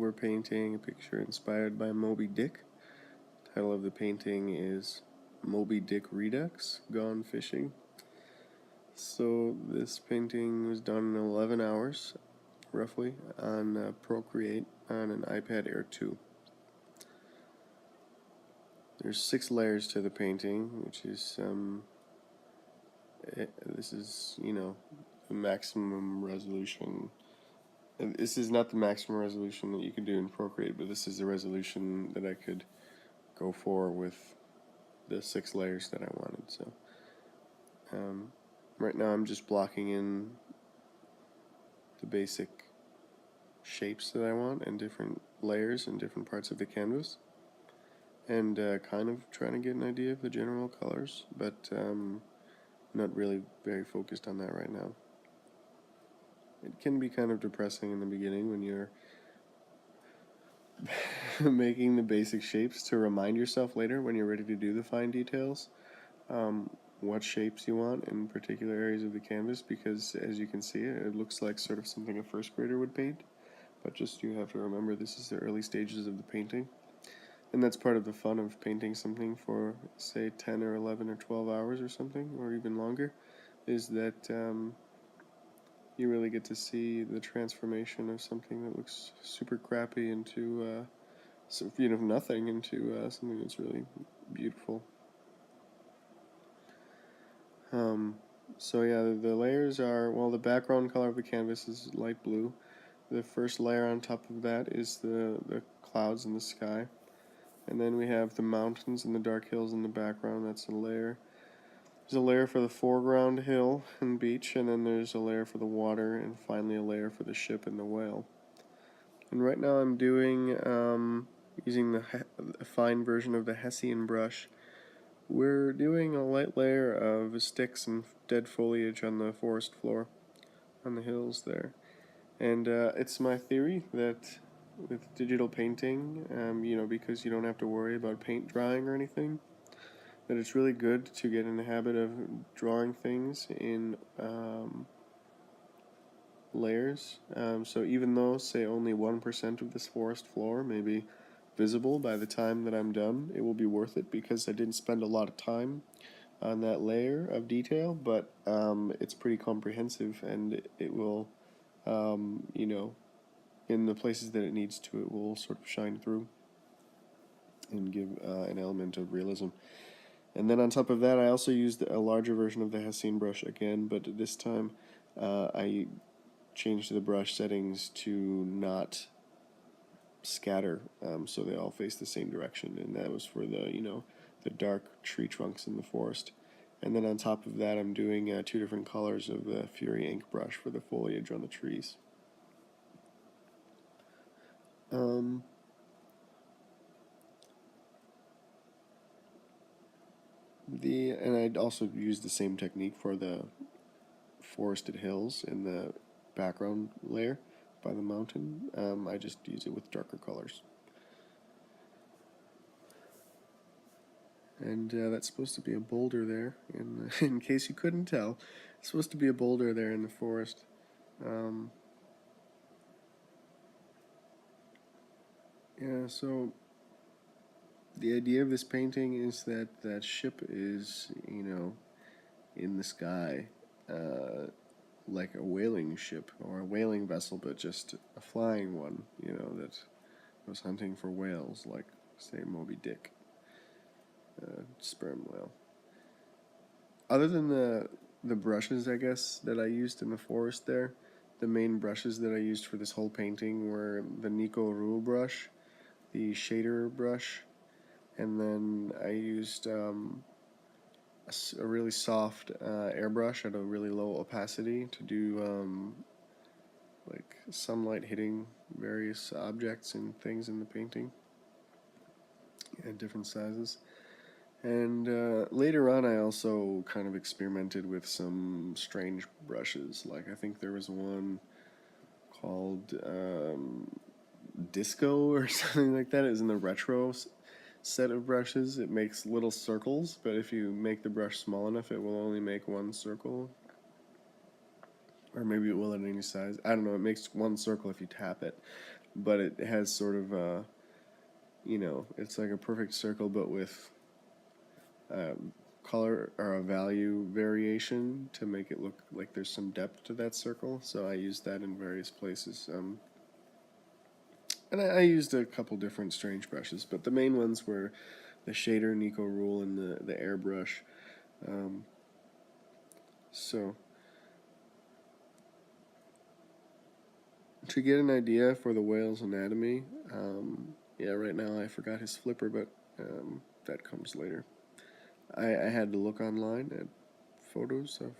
we're painting a picture inspired by Moby Dick. The title of the painting is Moby Dick Redux, Gone Fishing. So this painting was done in 11 hours, roughly, on ProCreate on an iPad Air 2. There's 6 layers to the painting, which is, this is, the maximum resolution. This is not the maximum resolution that you can do in ProCreate, but this is the resolution that I could go for with the 6 layers that I wanted. So right now I'm just blocking in the basic shapes that I want and different layers in different parts of the canvas, and kind of trying to get an idea of the general colors, but not really very focused on that right now. It can be kind of depressing in the beginning when you're making the basic shapes to remind yourself later when you're ready to do the fine details what shapes you want in particular areas of the canvas, because as you can see it looks like sort of something a first grader would paint, but just you have to remember this is the early stages of the painting, and that's part of the fun of painting something for say 10 or 11 or 12 hours or something, or even longer, is that you really get to see the transformation of something that looks super crappy into nothing into something that's really beautiful. So yeah, the layers are, well, the background color of the canvas is light blue. The first layer on top of that is the clouds in the sky, and then we have the mountains and the dark hills in the background. That's a layer. There's a layer for the foreground hill and beach, and then there's a layer for the water, and finally a layer for the ship and the whale. And right now I'm doing, using a fine version of the Hessian brush, we're doing a light layer of sticks and dead foliage on the forest floor, on the hills there. And it's my theory that with digital painting, because you don't have to worry about paint drying or anything, that it's really good to get in the habit of drawing things in layers. So even though, say, only 1% of this forest floor may be visible by the time that I'm done, it will be worth it because I didn't spend a lot of time on that layer of detail, but it's pretty comprehensive, and it will, in the places that it needs to, it will sort of shine through and give an element of realism. And then on top of that, I also used a larger version of the Hessian brush again, but this time I changed the brush settings to not scatter, so they all face the same direction, and that was for the dark tree trunks in the forest. And then on top of that, I'm doing 2 different colors of the Fury ink brush for the foliage on the trees. And I'd also used the same technique for the forested hills in the background layer by the mountain. I just use it with darker colors. And that's supposed to be a boulder there, in case you couldn't tell. It's supposed to be a boulder there in the forest. Yeah, so the idea of this painting is that that ship is, in the sky, like a whaling ship or a whaling vessel, but just a flying one, that was hunting for whales, like, say, Moby Dick, sperm whale. Other than the brushes, I guess, that I used in the forest there, the main brushes that I used for this whole painting were the Nico Rule brush, the shader brush, and then I used a really soft airbrush at a really low opacity to do like sunlight hitting various objects and things in the painting at different sizes. And later on I also kind of experimented with some strange brushes, like I think there was one called Disco or something like that. It was in the retro set of brushes. It makes little circles, but if you make the brush small enough it will only make one circle, or maybe it will at any size. I don't know, it makes one circle if you tap it. but it has sort of a, it's like a perfect circle, but with color or a value variation to make it look like there's some depth to that circle. So I used that in various places. And I used a couple different strange brushes, but the main ones were the shader, Nico Rule, and the airbrush. Um, so to get an idea for the whale's anatomy, yeah, right now I forgot his flipper, but that comes later. I had to look online at photos of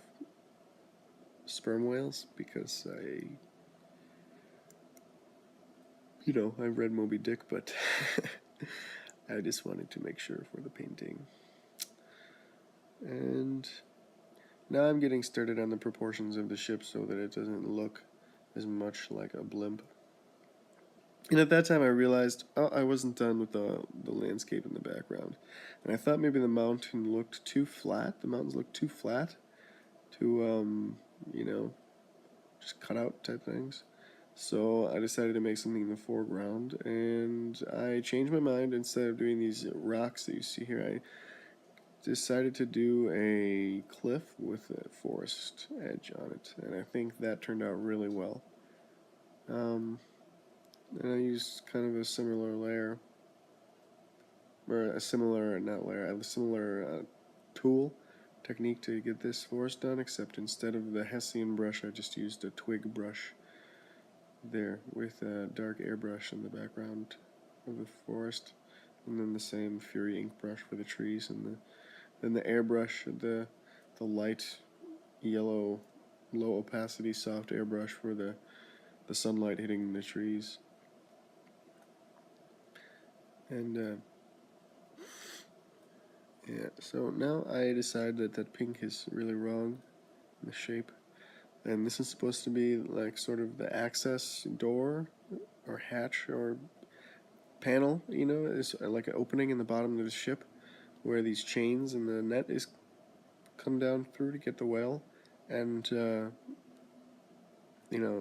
sperm whales because I read Moby Dick, but I just wanted to make sure for the painting. And now I'm getting started on the proportions of the ship so that it doesn't look as much like a blimp. And at that time I realized, I wasn't done with the landscape in the background. And I thought maybe the mountain looked too flat. The mountains looked too flat to, just cut out type things. So I decided to make something in the foreground, and I changed my mind. Instead of doing these rocks that you see here, I decided to do a cliff with a forest edge on it, and I think that turned out really well. And I used kind of a similar layer, or a similar, not layer, a similar tool technique to get this forest done, except instead of the Hessian brush, I just used a twig brush there with a dark airbrush in the background of the forest, and then the same Fury ink brush for the trees, and then the airbrush, the light yellow, low opacity soft airbrush for the sunlight hitting the trees. And yeah, so now I decide that pink is really wrong in the shape, and this is supposed to be like sort of the access door or hatch or panel, is like an opening in the bottom of the ship where these chains and the net is come down through to get the whale, and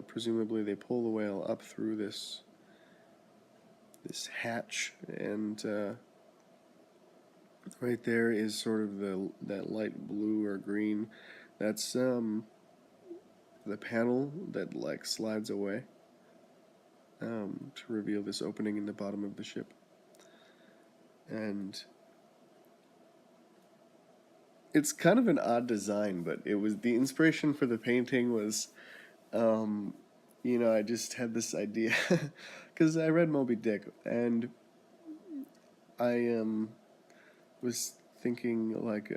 presumably they pull the whale up through this hatch, and right there is sort of that light blue or green. That's the panel that like slides away to reveal this opening in the bottom of the ship. And it's kind of an odd design, but it was the inspiration for the painting was, I just had this idea because I read Moby Dick, and I was thinking like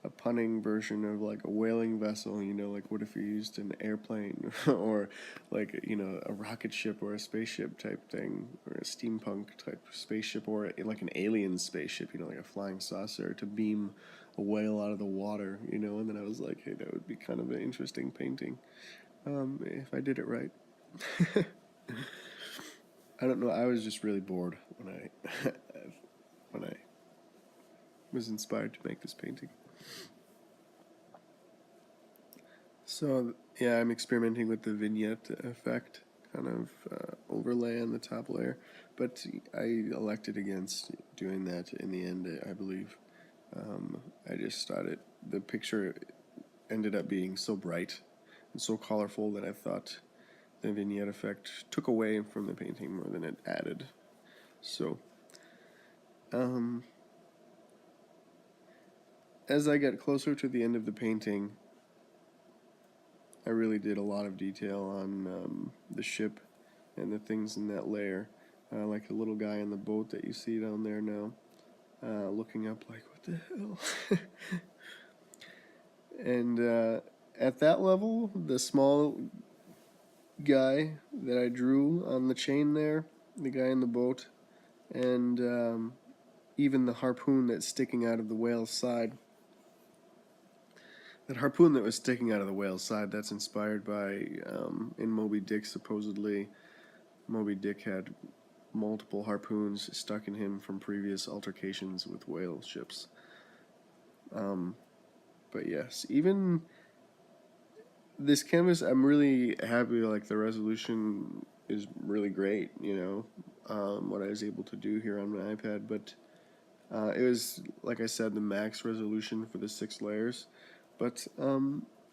a punning version of like a whaling vessel. Like what if you used an airplane or like a rocket ship or a spaceship type thing, or a steampunk type spaceship, or like an alien spaceship, like a flying saucer to beam a whale out of the water. And then I was like, hey, that would be kind of an interesting painting if I did it right. I don't know. I was just really bored when I when I was inspired to make this painting. So yeah, I'm experimenting with the vignette effect, kind of overlay on the top layer, but I elected against doing that in the end. I believe I just thought the picture ended up being so bright and so colorful that I thought the vignette effect took away from the painting more than it added. So, as I got closer to the end of the painting, I really did a lot of detail on the ship and the things in that layer. Like the little guy in the boat that you see down there now, looking up like, what the hell? And at that level, the small guy that I drew on the chain there, the guy in the boat, and even the harpoon that's sticking out of the whale's side. That harpoon that was sticking out of the whale's side, that's inspired by, in Moby Dick, supposedly, Moby Dick had multiple harpoons stuck in him from previous altercations with whale ships. But yes, even this canvas, I'm really happy, like the resolution is really great, what I was able to do here on my iPad. But it was, like I said, the max resolution for the 6 layers. But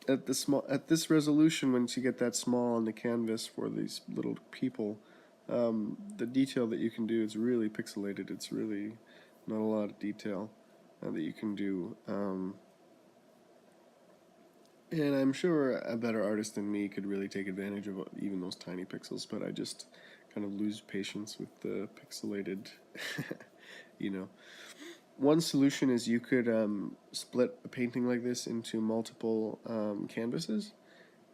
at this resolution, once you get that small on the canvas for these little people, the detail that you can do is really pixelated. It's really not a lot of detail that you can do. And I'm sure a better artist than me could really take advantage of even those tiny pixels, but I just kind of lose patience with the pixelated, you know. One solution is you could split a painting like this into multiple canvases,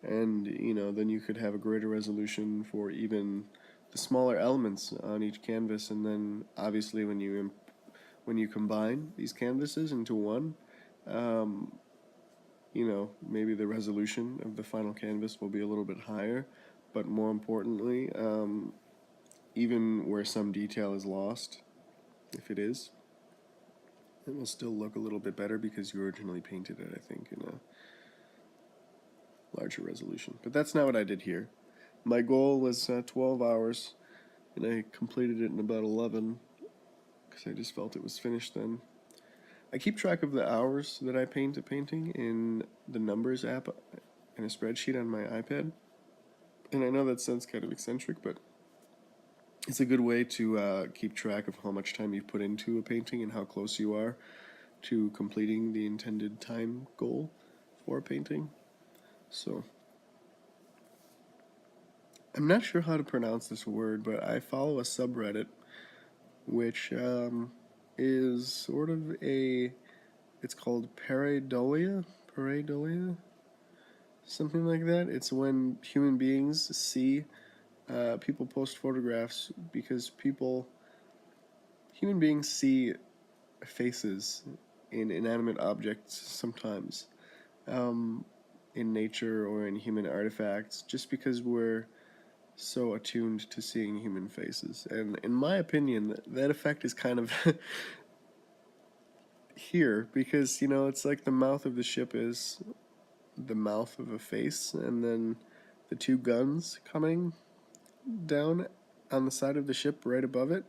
and then you could have a greater resolution for even the smaller elements on each canvas. And then obviously when you combine these canvases into one, um, maybe the resolution of the final canvas will be a little bit higher, but more importantly, even where some detail is lost, if it is, it will still look a little bit better because you originally painted it, I think, in a larger resolution. But that's not what I did here. My goal was 12 hours, and I completed it in about 11 because I just felt it was finished then. I keep track of the hours that I paint a painting in the Numbers app in a spreadsheet on my iPad. And I know that sounds kind of eccentric, but it's a good way to keep track of how much time you've put into a painting and how close you are to completing the intended time goal for a painting. So, I'm not sure how to pronounce this word, but I follow a subreddit which is sort of it's called pareidolia, something like that. It's when human beings see people post photographs because human beings see faces in inanimate objects sometimes, um, in nature or in human artifacts, just because we're so attuned to seeing human faces. And in my opinion, that effect is kind of here because, it's like the mouth of the ship is the mouth of a face, and then the two guns coming down on the side of the ship right above it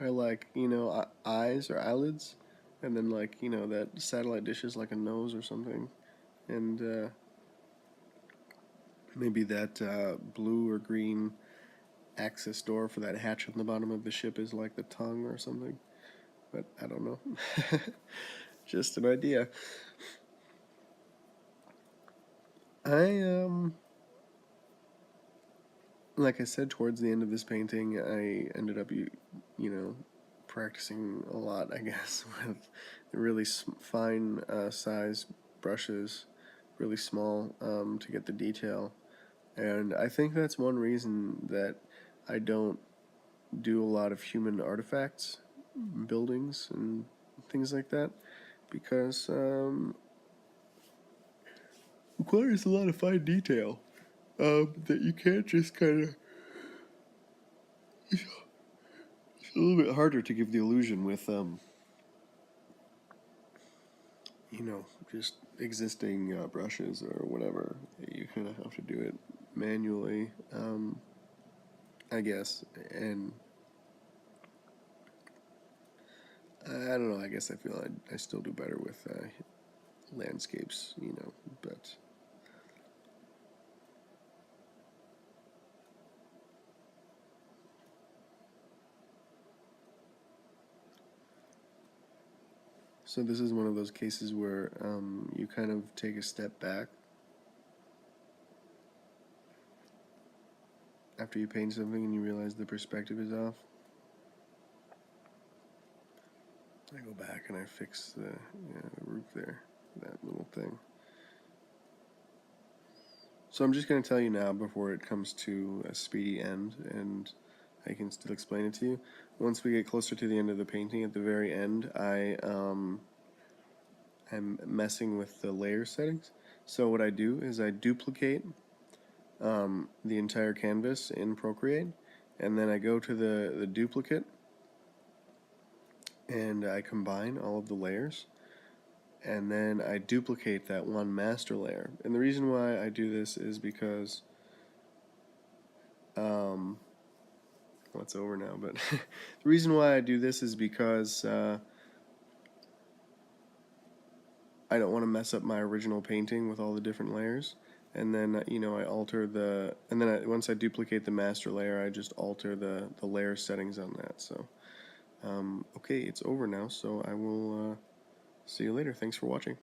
are like, eyes or eyelids, and then like, that satellite dish is like a nose or something, and maybe that blue or green access door for that hatch on the bottom of the ship is like the tongue or something, but I don't know. Just an idea. I like I said, towards the end of this painting, I ended up practicing a lot, I guess, with really fine size brushes, really small, to get the detail. And I think that's one reason that I don't do a lot of human artifacts, buildings, and things like that, because it requires a lot of fine detail that you can't just kind of. It's a little bit harder to give the illusion with just existing brushes or whatever. You kind of have to do it manually, I guess. And I don't know. I guess I feel I still do better with landscapes, but. So this is one of those cases where you kind of take a step back after you paint something and you realize the perspective is off. I go back and I fix the roof there, that little thing. So I'm just going to tell you now before it comes to a speedy end, and I can still explain it to you. Once we get closer to the end of the painting, at the very end, I'm messing with the layer settings. So what I do is I duplicate the entire canvas in ProCreate, and then I go to the duplicate, and I combine all of the layers, and then I duplicate that one master layer. And the reason why I do this is because Well, it's over now, but the reason why I do this is because I don't want to mess up my original painting with all the different layers. And then, I alter and then once I duplicate the master layer, I just alter the layer settings on that. So, okay, it's over now, so I will see you later. Thanks for watching.